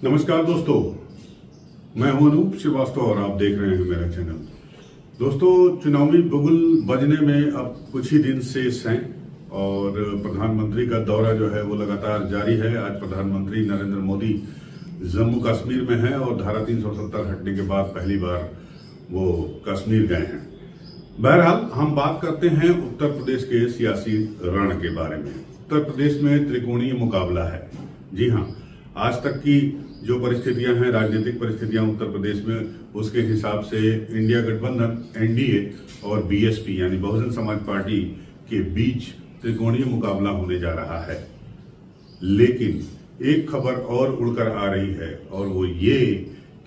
नमस्कार दोस्तों, मैं हूं अनूप श्रीवास्तव और आप देख रहे हैं मेरा चैनल। दोस्तों, चुनावी बुगुल बजने में अब कुछ ही दिन शेष हैं और प्रधानमंत्री का दौरा जो है वो लगातार जारी है। आज प्रधानमंत्री नरेंद्र मोदी जम्मू कश्मीर में हैं और धारा 370 हटने के बाद पहली बार वो कश्मीर गए हैं। बहरहाल हम बात करते हैं उत्तर प्रदेश के सियासी रण के बारे में। उत्तर प्रदेश में त्रिकोणीय मुकाबला है। जी हाँ, आज तक की जो परिस्थितियां हैं, राजनीतिक परिस्थितियां उत्तर प्रदेश में, उसके हिसाब से इंडिया गठबंधन एनडीए और बीएसपी यानी बहुजन समाज पार्टी के बीच त्रिकोणीय मुकाबला होने जा रहा है। लेकिन एक खबर और उड़कर आ रही है और वो ये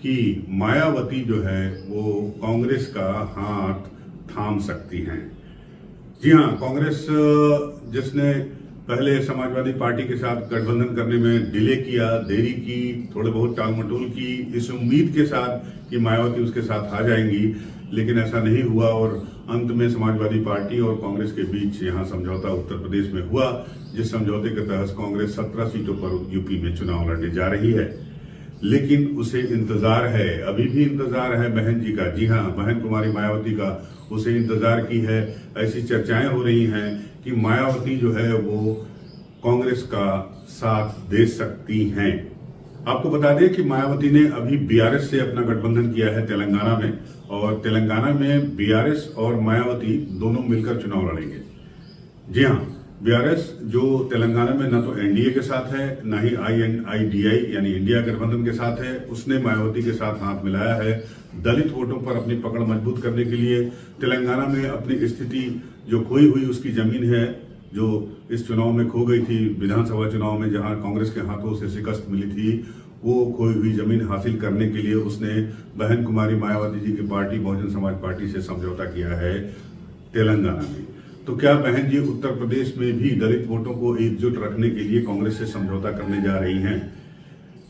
कि मायावती जो है वो कांग्रेस का हाथ थाम सकती हैं। जी हाँ, कांग्रेस जिसने पहले समाजवादी पार्टी के साथ गठबंधन करने में डिले किया, देरी की, थोड़े बहुत टालमटोल की, इस उम्मीद के साथ कि मायावती उसके साथ आ जाएंगी, लेकिन ऐसा नहीं हुआ और अंत में समाजवादी पार्टी और कांग्रेस के बीच यहां समझौता उत्तर प्रदेश में हुआ, जिस समझौते के तहत कांग्रेस 17 सीटों पर यूपी में चुनाव लड़ने जा रही है। लेकिन उसे इंतजार है, अभी भी इंतजार है बहन जी का। जी हाँ, बहन कुमारी मायावती का उसे इंतजार की है। ऐसी चर्चाएं हो रही हैं कि मायावती जो है वो कांग्रेस का साथ दे सकती हैं। आपको बता दें कि मायावती ने अभी बीआरएस से अपना गठबंधन किया है तेलंगाना में, और तेलंगाना में बीआरएस और मायावती दोनों मिलकर चुनाव लड़ेंगे। जी हाँ, बीआरएस जो तेलंगाना में न तो एनडीए के साथ है, न ही आईएनआईडीआई यानी इंडिया गठबंधन के साथ है, उसने मायावती के साथ हाथ मिलाया है दलित वोटों पर अपनी पकड़ मजबूत करने के लिए। तेलंगाना में अपनी स्थिति जो खोई हुई उसकी जमीन है, जो इस चुनाव में खो गई थी, विधानसभा चुनाव में जहां कांग्रेस के हाथों से शिकस्त मिली थी, वो खोई हुई जमीन हासिल करने के लिए उसने बहन कुमारी मायावती जी की पार्टी बहुजन समाज पार्टी से समझौता किया है तेलंगाना में। तो क्या बहन जी उत्तर प्रदेश में भी दलित वोटों को एकजुट रखने के लिए कांग्रेस से समझौता करने जा रही हैं?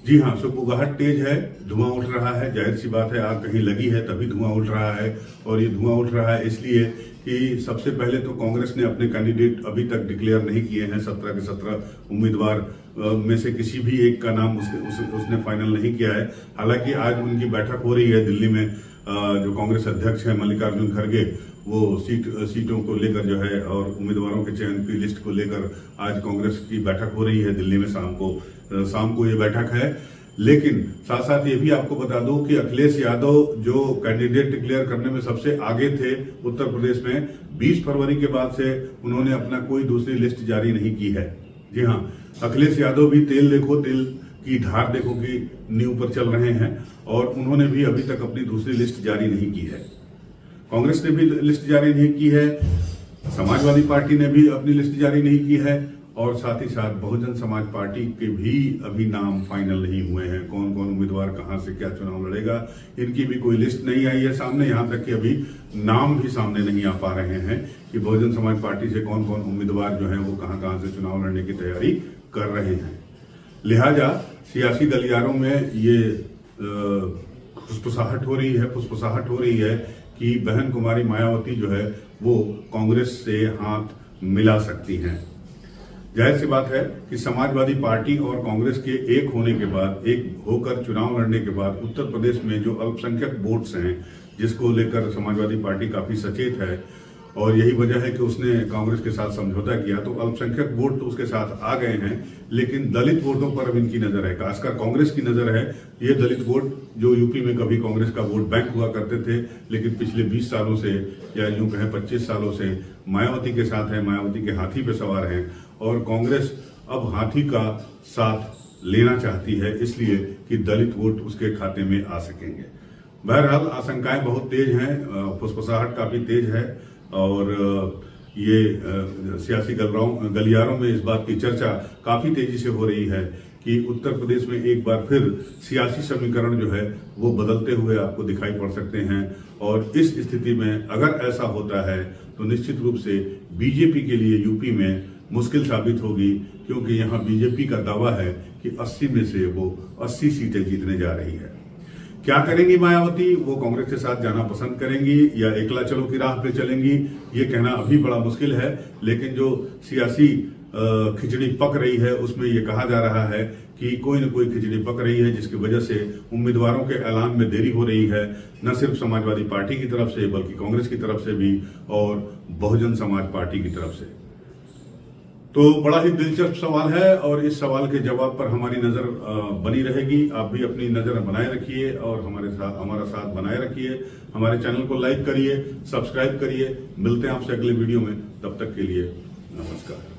जी हाँ, सुगबुगाहट तेज है, धुआं उठ रहा है। जाहिर सी बात है, आग कहीं लगी है तभी धुआं उठ रहा है। और ये धुआं उठ रहा है इसलिए कि सबसे पहले तो कांग्रेस ने अपने कैंडिडेट अभी तक डिक्लेयर नहीं किए हैं। 17 के 17 उम्मीदवार में से किसी भी एक का नाम उसने फाइनल नहीं किया है। हालांकि आज उनकी बैठक हो रही है दिल्ली में। जो कांग्रेस अध्यक्ष है मल्लिकार्जुन खड़गे, वो सीटों को लेकर जो है और उम्मीदवारों के चयन की लिस्ट को लेकर आज कांग्रेस की बैठक हो रही है दिल्ली में। शाम को ये बैठक है। लेकिन साथ साथ ये भी आपको बता दूं कि अखिलेश यादव जो कैंडिडेट डिक्लेयर करने में सबसे आगे थे उत्तर प्रदेश में, 20 फरवरी के बाद से उन्होंने अपना कोई दूसरी लिस्ट जारी नहीं की है। जी हाँ, अखिलेश यादव भी तेल की धार देखो की नींव पर चल रहे हैं और उन्होंने भी अभी तक अपनी दूसरी लिस्ट जारी नहीं की है। कांग्रेस ने भी लिस्ट जारी नहीं की है, समाजवादी पार्टी ने भी अपनी लिस्ट जारी नहीं की है और साथ ही साथ बहुजन समाज पार्टी के भी अभी नाम फाइनल नहीं हुए हैं। कौन कौन उम्मीदवार कहां से क्या चुनाव लड़ेगा, इनकी भी कोई लिस्ट नहीं आई है सामने। यहां तक कि अभी नाम भी सामने नहीं आ पा रहे हैं कि बहुजन समाज पार्टी से कौन कौन उम्मीदवार जो है वो कहां कहां से चुनाव लड़ने की तैयारी कर रहे हैं। लिहाजा सियासी गलियारों में ये फुसफुसाहट हो रही है कि बहन कुमारी मायावती जो है वो कांग्रेस से हाथ मिला सकती हैं। जाहिर सी बात है कि समाजवादी पार्टी और कांग्रेस के एक होने के बाद, एक होकर चुनाव लड़ने के बाद उत्तर प्रदेश में जो अल्पसंख्यक वोट्स हैं, जिसको लेकर समाजवादी पार्टी काफी सचेत है और यही वजह है कि उसने कांग्रेस के साथ समझौता किया। तो अल्पसंख्यक वोट तो उसके साथ आ गए हैं, लेकिन दलित वोटों पर अब इनकी नजर है, खासकर कांग्रेस की नजर है। ये दलित वोट जो यूपी में कभी कांग्रेस का वोट बैंक हुआ करते थे, लेकिन पिछले 20 सालों से या यूं कहें 25 सालों से मायावती के साथ है, मायावती के हाथी पे सवार हैं और कांग्रेस अब हाथी का साथ लेना चाहती है, इसलिए कि दलित वोट उसके खाते में आ सकेंगे। बहरहाल आशंकाएं बहुत तेज हैं, फुसफुसाहट काफी तेज है और ये सियासी गलियारों में इस बात की चर्चा काफी तेजी से हो रही है कि उत्तर प्रदेश में एक बार फिर सियासी समीकरण जो है वो बदलते हुए आपको दिखाई पड़ सकते हैं। और इस स्थिति में अगर ऐसा होता है तो निश्चित रूप से बीजेपी के लिए यूपी में मुश्किल साबित होगी, क्योंकि यहां बीजेपी का दावा है कि 80 में से वो 80 सीटें जीतने जा रही है। क्या करेंगी मायावती? वो कांग्रेस के साथ जाना पसंद करेंगी या एकला चलो की राह पे चलेंगी, ये कहना अभी बड़ा मुश्किल है। लेकिन जो सियासी खिचड़ी पक रही है उसमें ये कहा जा रहा है कि कोई न कोई खिचड़ी पक रही है, जिसकी वजह से उम्मीदवारों के ऐलान में देरी हो रही है, न सिर्फ समाजवादी पार्टी की तरफ से बल्कि कांग्रेस की तरफ से भी और बहुजन समाज पार्टी की तरफ से। तो बड़ा ही दिलचस्प सवाल है और इस सवाल के जवाब पर हमारी नजर बनी रहेगी। आप भी अपनी नजर बनाए रखिए और हमारा साथ बनाए रखिए। हमारे चैनल को लाइक करिए, सब्सक्राइब करिए। मिलते हैं आपसे अगले वीडियो में, तब तक के लिए नमस्कार।